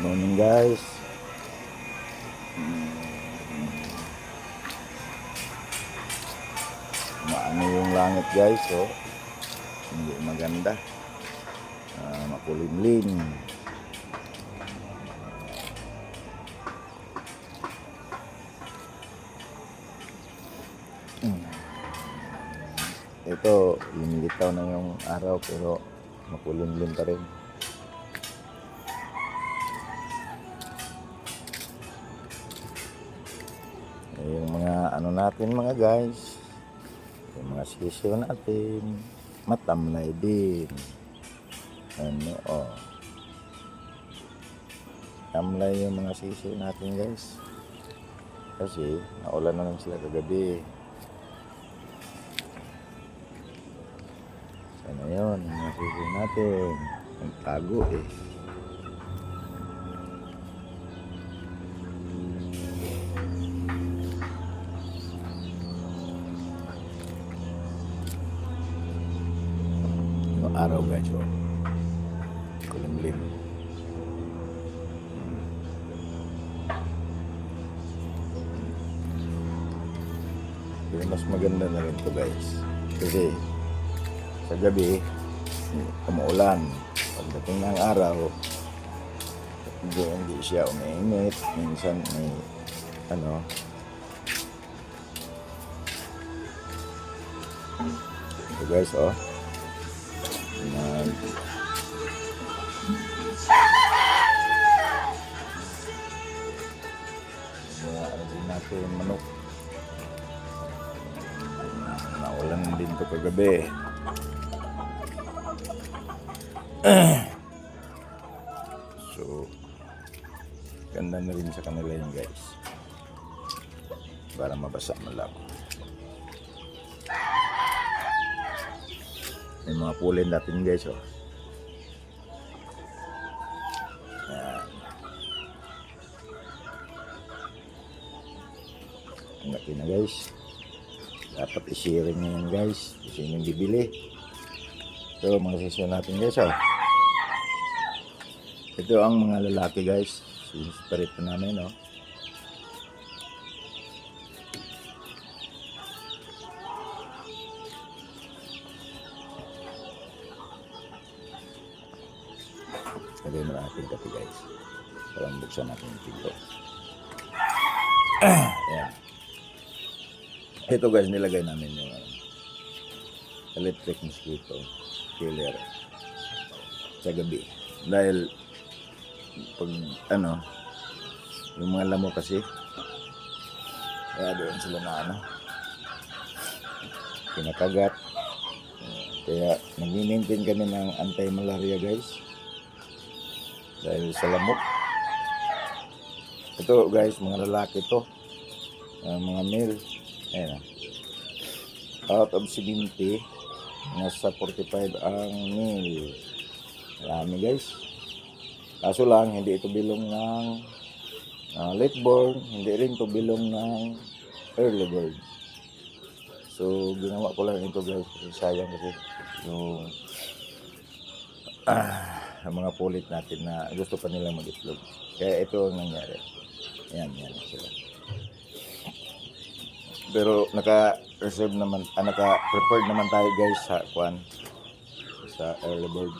Morning guys. Maano yung langit guys, oh. Hindi maganda. Makulimlim. Ito, lumilitaw na yung araw pero makulimlim pa rin. Yung mga ano natin mga guys, yung mga sisyo natin, matamlay din. Ano, oh. Tamlay yung mga sisyo natin guys. Kasi naulan na lang sila kagabi. Sana yun, yung mga sisyo natin. Ang tago eh. Yung araw guys, oh. Kulimlim. Pero mas maganda na rin to guys. Kasi sa gabi, umuulan. Pagdating ng araw, hindi siya umiinit. Minsan may ano. Ito guys, oh. Mga ano din natin, manok. Naulan din to kagabi. So, ganda na rin sa kanila yun guys. Para mabasa malap. May mga pulin natin guys, oh. Yan. Ang laki na guys. Dapat i-sharing nyo yan guys. Kasi yung bibili. Ito mga sesyon natin guys, oh. Ito ang mga lalaki guys. Sinisparate pa namin, oh. Lagay mo natin kape guys. Parang buksan natin yung pinto. Ayan. Ito guys, nilagay namin yung electric mosquito killer sa gabi. Dahil pag ano, yung mga lamok kasi, kaya doon sila na ano, kinakagat. Kaya nag-maintain kami ng anti-malaria guys. Dahil sa lamok. Ito guys, mga lalaki to. Mga male. Ayan. Out of 70, nasa 45 ang male. Marami guys. Kaso lang, hindi ito bilong ng late born. Hindi rin ito bilong ng early bird. So, ginawa ko lang ito guys. Kasi sayang kasi yung ang mga pulit natin na gusto pa nila mag-itlog. Kaya ito ang nangyari. Yan sila. Pero naka-reserve naman, naka-prepared naman tayo guys sa kwan, sa early bird.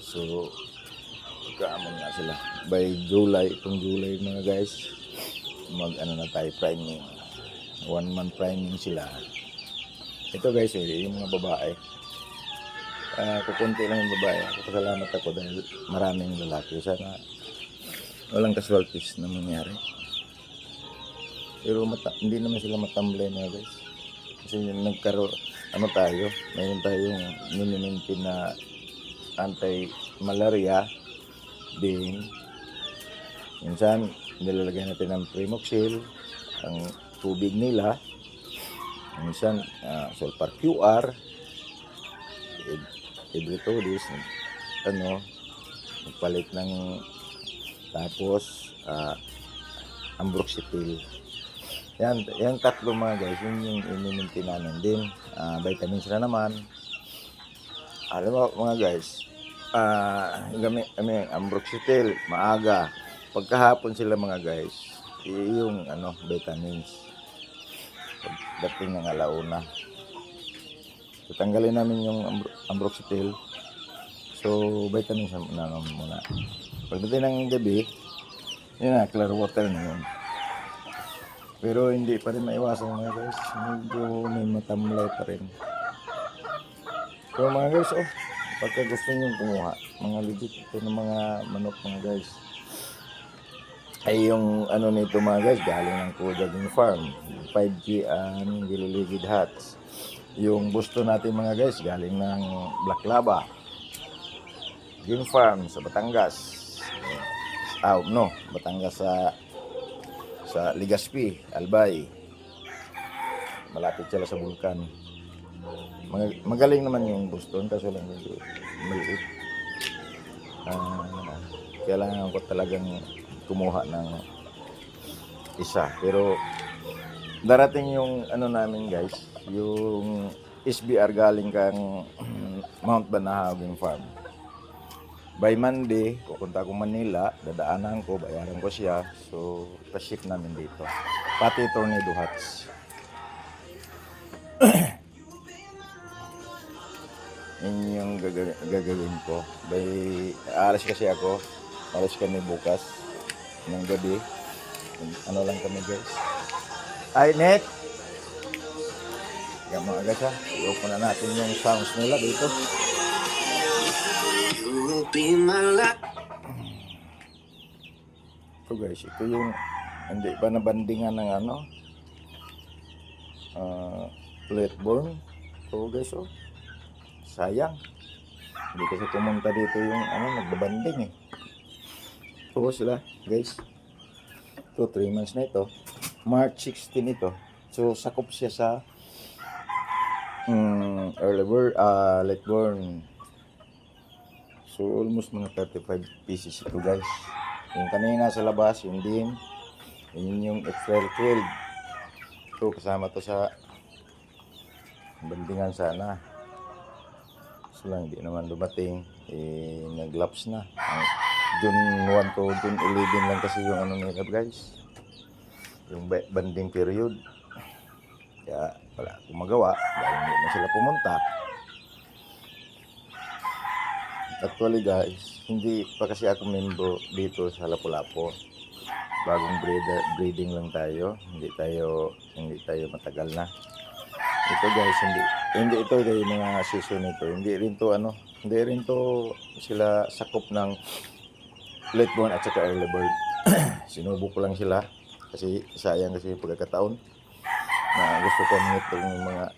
So, magkaamon nga sila. By July, itong July mga guys, mag-ano na tayo, priming. 1 month priming sila. Ito guys, yung mga babae. Kukunti lang yung babae. Pasalamat ako dahil maraming lalaki. Sana walang casualties na mangyari. Pero hindi naman sila matamlay na guys. Kasi nagkaroon, mayroon tayong minimintin na anti-malaria din. Minsan, nilalagay natin ng Primoxil, ang tubig nila. Minsan, sulfur QR, Hydrotodis, magpalit ng tapos ambroxetil. Yan tatlo mga guys, yun yung iniminti namin din. Vitamins na naman. Alam mo mga guys, Ambroxetil, maaga. Pagkahapon sila mga guys, yung vitamins. Pagdating ng alauna. So, tanggalin namin yung ambroxetil. So, vitamins na muna. Pagdating ng gabi, yun na, clear water na yun. Pero hindi pa rin maiwasan mga guys. Medyo may matamlay pa rin. So mga guys, pagka gusto nyo kumuha, mga legit ito ng mga manok mga guys. Ay yung nito mga guys, galing ng Kujaging Farm. 5G and Gililigid Hats. Yung gusto natin mga guys, galing ng Black Lava. Game Farm sa Batangas. Batangas sa Legazpi, Albay. Malapit sila sa Bulkan. Magaling naman yung Boston, kaso lang medyo maliit. Kailangan ko talagang kumuha ng isa. Pero darating yung namin guys, yung SBR galing kang Mount Banahaw Game Farm. By Monday, pupunta ako Manila, dadaanan ko, bayaran ko siya. So, pa-ship namin dito. Pati Tornado Hats. Yun yung gagawin ko. Alas kasi ako. Alas kami bukas ng gabi. Lang kami guys. Ay, net! Kaya mga guys i-open na natin yung sounds nila dito. Ito guys, ito yung hindi pa nabandingan ng platform. Ito guys sayang. Hindi kasi pumunta dito yung nagbabanding Ito sila guys. Ito 3 months na ito. March 16 ito. So sakop siya sa late born. So almost mga 35 pieces ito guys. Yung kanina sa labas, yun din. Yun yung XL12. Ito kasama to sa bandingan sana. So lang, hindi naman dumating. Nag-lapse na. June 1 to June 11 lang kasi yung nila guys. Yung banding period. Kaya wala akong magawa. Dahil hindi na sila pumunta. Actually guys, hindi pa kasi ako membro dito sa Lapu-Lapu. Bagong breeding lang tayo. Hindi tayo matagal na. Ito guys, hindi ito yung mga season nito. Hindi rin to sila sakop ng late born at saka early bird. Sinubok ko lang sila kasi sayang kasi yung pagkakataon na gusto ko ng mga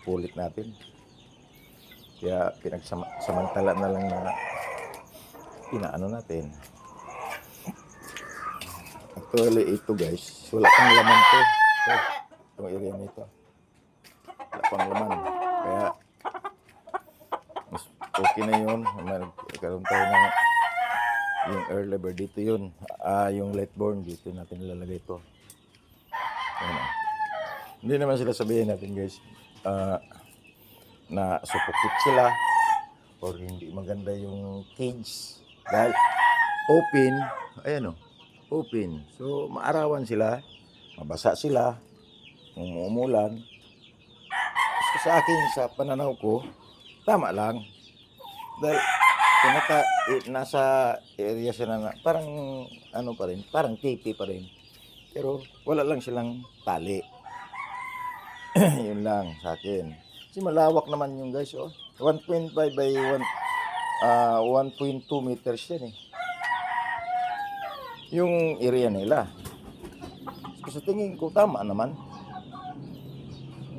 pulit natin. Kaya pinagsamantala na lang na pinaano natin. Actually ito guys, wala pang laman to. Itong area nito. Wala pang laman. Kaya mas okay na yun. Magkaroon tayo ng yung early bird dito yun. Yung late born dito natin ilalagay ito. Hindi naman sila sabihin natin guys. Na supukit sila or hindi maganda yung cage dahil open, so maarawan sila, mabasa sila, umuulan. So, sa akin, sa pananaw ko, tama lang dahil nasa area sila na parang parang tipi pa rin, pero wala lang silang tali. Yun lang sa akin. Kasi malawak naman yung guys 1.5 by 1.2 meters yan yung area nila. So, sa tingin ko tama naman.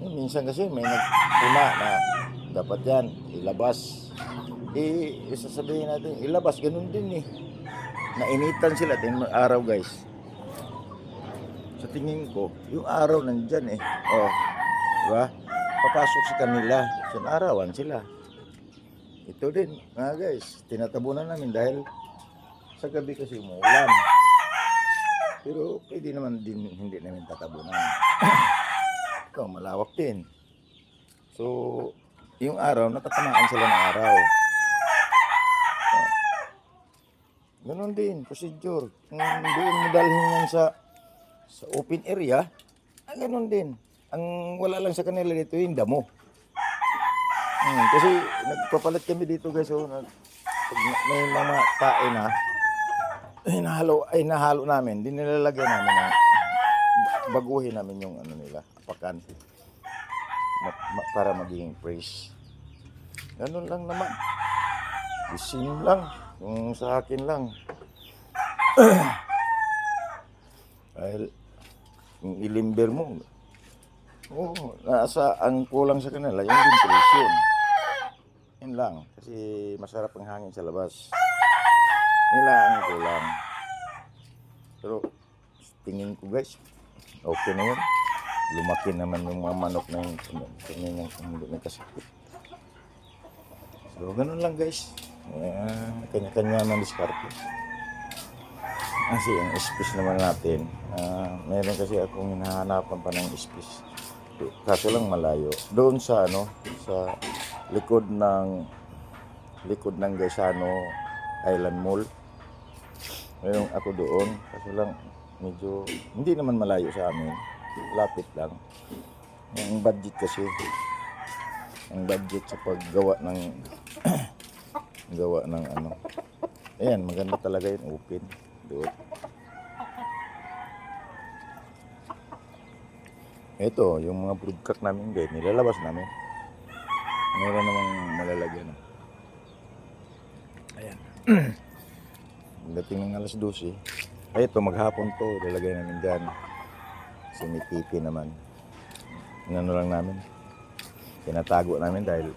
Minsan kasi may nagpuna na dapat yan ilabas. Sasabihin natin ilabas, ganun din nainitan sila din araw guys. Sa tingin ko yung araw nandyan diba? Papasok sa kanila, arawan sila. Ito din guys, tinatabunan namin dahil sa gabi kasi umuulan. Pero pwede naman din hindi namin tatabunan. Ito malawak din. So yung araw, natatamaan sila ng araw. Ganon din, procedure. Kung doon mo dalhin yan sa open area, ganon din. Ang wala lang sa kanila dito yung damo. Kasi nagpapalit kami dito guys, oh, pag may mga tae na, nahalo namin, dinilalagyan namin ng baguhin namin yung ano nila, apakan. Para maging fresh. Ganun lang naman. Isim lang. Kung sa akin lang. Dahil yung ilimber mo, nasa ang kulang sa kanila, yung ventilation. Yun lang. Kasi masarap ang hangin sa labas. Nila ang kulang. Pero tingin ko guys, okay na yun. Lumaki naman yung mga manok na yung hindi nagkasakit. So, ganun lang guys. Kanya-kanya ng diskarte. Kasi ang space naman natin, meron kasi akong hinahanapan pa ng space. Kaso lang malayo. Doon sa sa likod ng Gaisano Island Mall. Meron ako doon. Kaso lang medyo hindi naman malayo sa amin. Lapit lang. Ang budget kasi, ang budget sa paggawa ng ayan, maganda talaga yung open doon. Ito yung mga broodcock namin guys, nilalabas namin. Meron namang malalagyan. Ayan. Dating ng alas 12, ay ito maghapon to, ilalagay namin dyan. Sinitipi naman. Inano lang namin. Tinatago namin dahil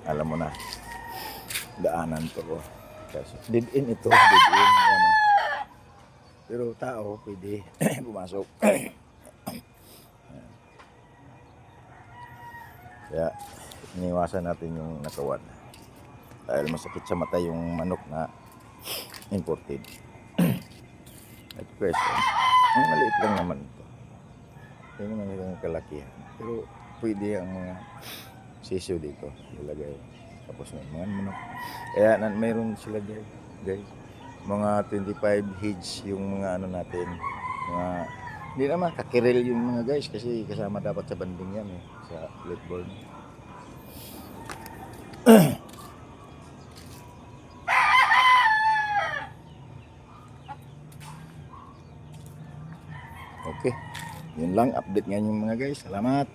alam mo na, daanan to ko. Kasi dead end ito, dead end. Ano. Pero tao, pwede pumasok. Kaya, iniwasan natin yung nakawan. Dahil masakit sa mata yung manok na imported. Ito question. Ang maliit lang naman ito. Hindi naman yung kalakihan. Pero pwede ang mga sisyo dito. Ilagay. Tapos may mga manok. Kaya mayroon sila dyan, guys. Mga 25 heads yung mga natin. Mga, hindi naman kakiril yung mga guys. Kasi kasama dapat sa banding yan eh. Sa plateboard. Okay. Yun lang. Update nga yung mga guys. Salamat.